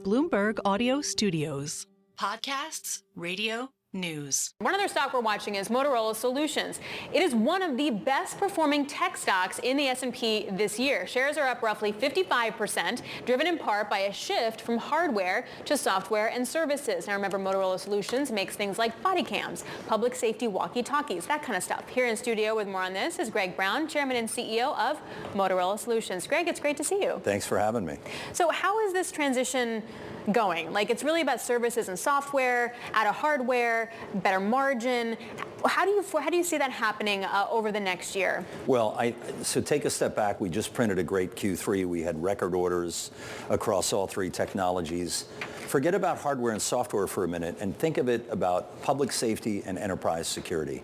Bloomberg Audio Studios. Podcasts, radio, news. One other stock we're watching is Motorola Solutions. It is one of the best performing tech stocks in the S&P this year. Shares are up roughly 55%, driven in part by a shift from hardware to software and services. Now remember, Motorola Solutions makes things like body cams, public safety walkie-talkies, that kind of stuff. Here in studio with more on this is Greg Brown, Chairman and CEO of Motorola Solutions. Greg, it's great to see you. Thanks for having me. So how is this transition going? Like, it's really about services and software, out of hardware, better margin. How do you see that happening over the next year? Well, so take a step back. We just printed a great Q3. We had record orders across all three technologies. Forget about hardware and software for a minute and think of it about public safety and enterprise security.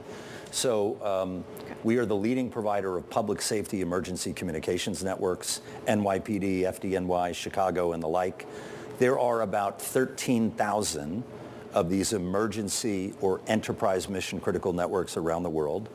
So we are the leading provider of public safety emergency communications networks, NYPD, FDNY, Chicago, and the like. There are about 13,000 of these emergency or enterprise mission critical networks around the world.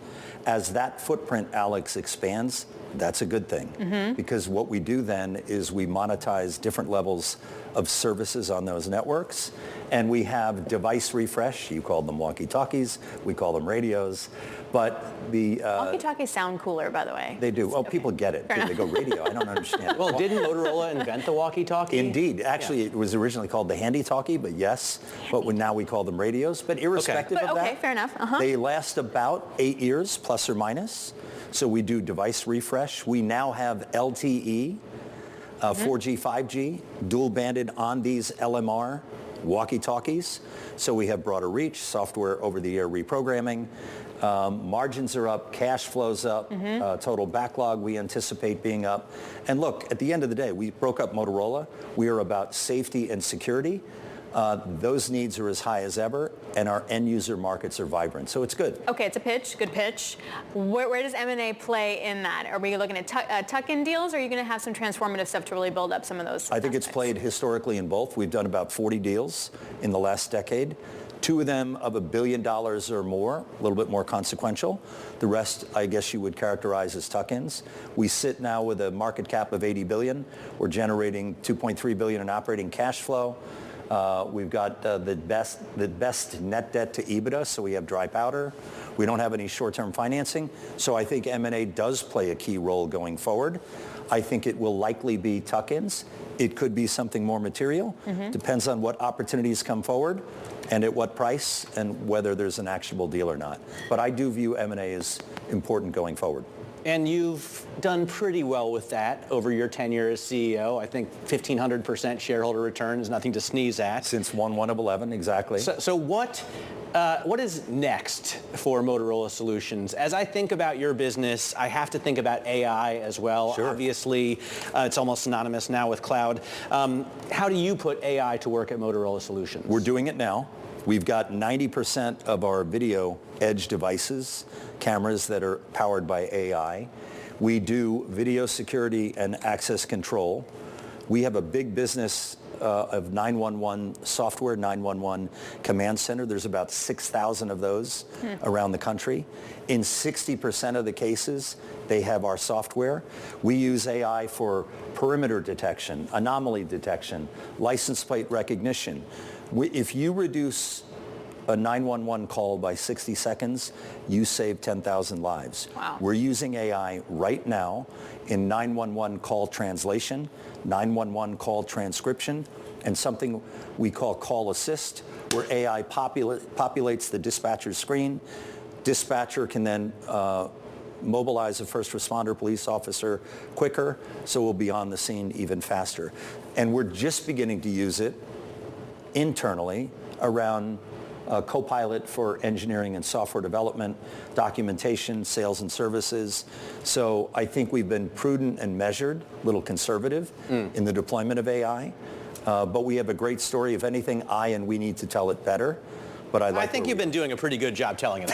As that footprint, Alix, expands, that's a good thing. Because what we do then is we monetize different levels of services on those networks, and we have device refresh. You call them walkie-talkies, we call them radios, but the... walkie-talkies sound cooler, by the way. They do. Well, okay. People get it. They go radio. I don't understand. Well, didn't Motorola invent the walkie-talkie? Indeed. Actually, It was originally called the handy-talkie, but yes. But now we call them radios. But irrespective of that, fair enough. They last about 8 years, plus or minus. So we do device refresh. We now have LTE, 4G, 5G, dual-banded on these LMR walkie-talkies. So we have broader reach, software over-the-air reprogramming. Margins are up, cash flows up, total backlog we anticipate being up. And look, at the end of the day, we broke up Motorola. We are about safety and security. Those needs are as high as ever, and our end user markets are vibrant. So it's good. Okay, it's a pitch, good pitch. Where does M&A play in that? Are we looking at tuck-in deals, or are you going to have some transformative stuff to really build up some of those I think aspects? It's played historically in both. We've done about 40 deals in the last decade. 2 of them of $1 billion or more, a little bit more consequential. The rest, I guess you would characterize as tuck-ins. We sit now with a market cap of $80 billion. We're generating $2.3 billion in operating cash flow. We've got the best net debt to EBITDA, so we have dry powder. We don't have any short-term financing. So I think M&A does play a key role going forward. I think it will likely be tuck-ins. It could be something more material. Depends on what opportunities come forward and at what price and whether there's an actionable deal or not. But I do view M&A as important going forward. And you've done pretty well with that over your tenure as CEO. I think 1,500% shareholder return is nothing to sneeze at. Since 1/1/11, exactly. So what is next for Motorola Solutions? As I think about your business, I have to think about AI as well. Sure. Obviously, it's almost synonymous now with cloud. How do you put AI to work at Motorola Solutions? We're doing it now. We've got 90% of our video edge devices, cameras that are powered by AI. We do video security and access control. We have a big business of 911 software, 911 command center. There's about 6,000 of those around the country. In 60% of the cases, they have our software. We use AI for perimeter detection, anomaly detection, license plate recognition. If you reduce a 911 call by 60 seconds, you save 10,000 lives. Wow. We're using AI right now in 911 call translation, 911 call transcription, and something we call call assist, where AI populates the dispatcher's screen. Dispatcher can then mobilize a first responder police officer quicker, so we'll be on the scene even faster. And we're just beginning to use it internally around Copilot for engineering and software development, documentation, sales and services. So I think we've been prudent and measured, a little conservative in the deployment of AI. But we have a great story. If anything, we need to tell it better. But I think you've been doing a pretty good job telling it.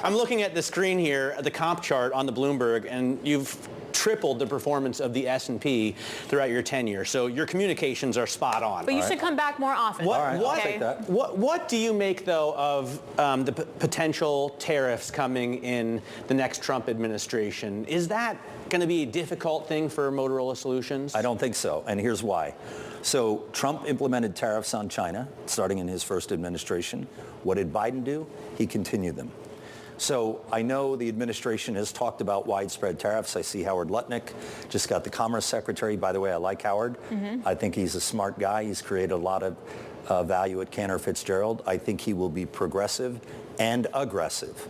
I'm looking at the screen here, the comp chart on the Bloomberg, and you've tripled the performance of the S&P throughout your tenure. So your communications are spot on. But you should come back more often. I'll take that. What do you make, though, of the potential tariffs coming in the next Trump administration? Is that going to be a difficult thing for Motorola Solutions? I don't think so, and here's why. So Trump implemented tariffs on China, starting in his first administration. What did Biden do? He continued them. So I know the administration has talked about widespread tariffs. I see Howard Lutnick just got the Commerce Secretary. By the way, I like Howard. I think he's a smart guy. He's created a lot of value at Cantor Fitzgerald. I think he will be progressive and aggressive.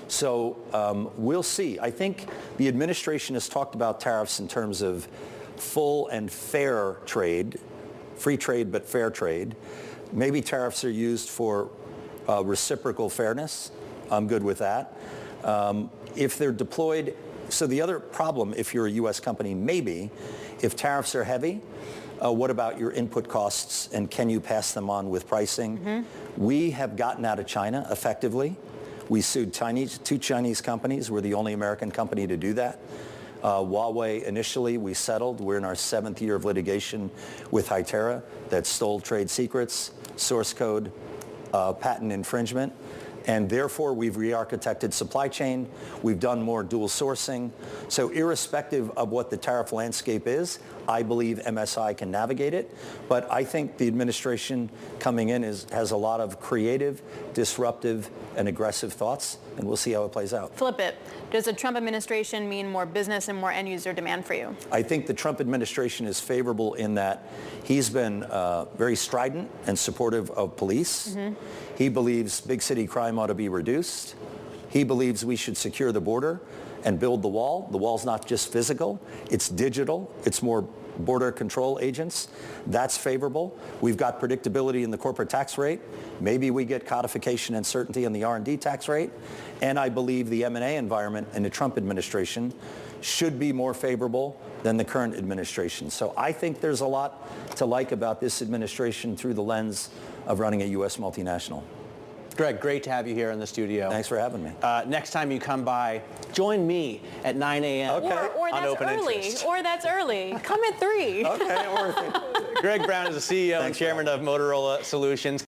So we'll see. I think the administration has talked about tariffs in terms of full and fair trade, free trade but fair trade. Maybe tariffs are used for reciprocal fairness. I'm good with that. If they're deployed, so the other problem if you're a U.S. company, maybe, if tariffs are heavy, what about your input costs and can you pass them on with pricing? We have gotten out of China effectively. We sued two Chinese companies. We're the only American company to do that. Huawei, initially, we settled. We're in our 7th year of litigation with Hytera that stole trade secrets, source code, patent infringement. And therefore, we've re-architected supply chain. We've done more dual sourcing. So irrespective of what the tariff landscape is, I believe MSI can navigate it. But I think the administration coming in has a lot of creative, disruptive, and aggressive thoughts, and we'll see how it plays out. Flip it. Does the Trump administration mean more business and more end-user demand for you? I think the Trump administration is favorable in that he's been very strident and supportive of police. He believes big city crime ought to be reduced. He believes we should secure the border and build the wall. The wall's not just physical, it's digital. It's more border control agents. That's favorable. We've got predictability in the corporate tax rate. Maybe we get codification and certainty in the R&D tax rate. And I believe the M&A environment in the Trump administration should be more favorable than the current administration. So I think there's a lot to like about this administration through the lens of running a U.S. multinational. Greg, great to have you here in the studio. Thanks for having me. Next time you come by, join me at 9 a.m. Okay. Or on that's Open early. Interest. Or that's early. Come at 3. Okay, Greg Brown is the CEO and Thanks, chairman of Motorola Solutions.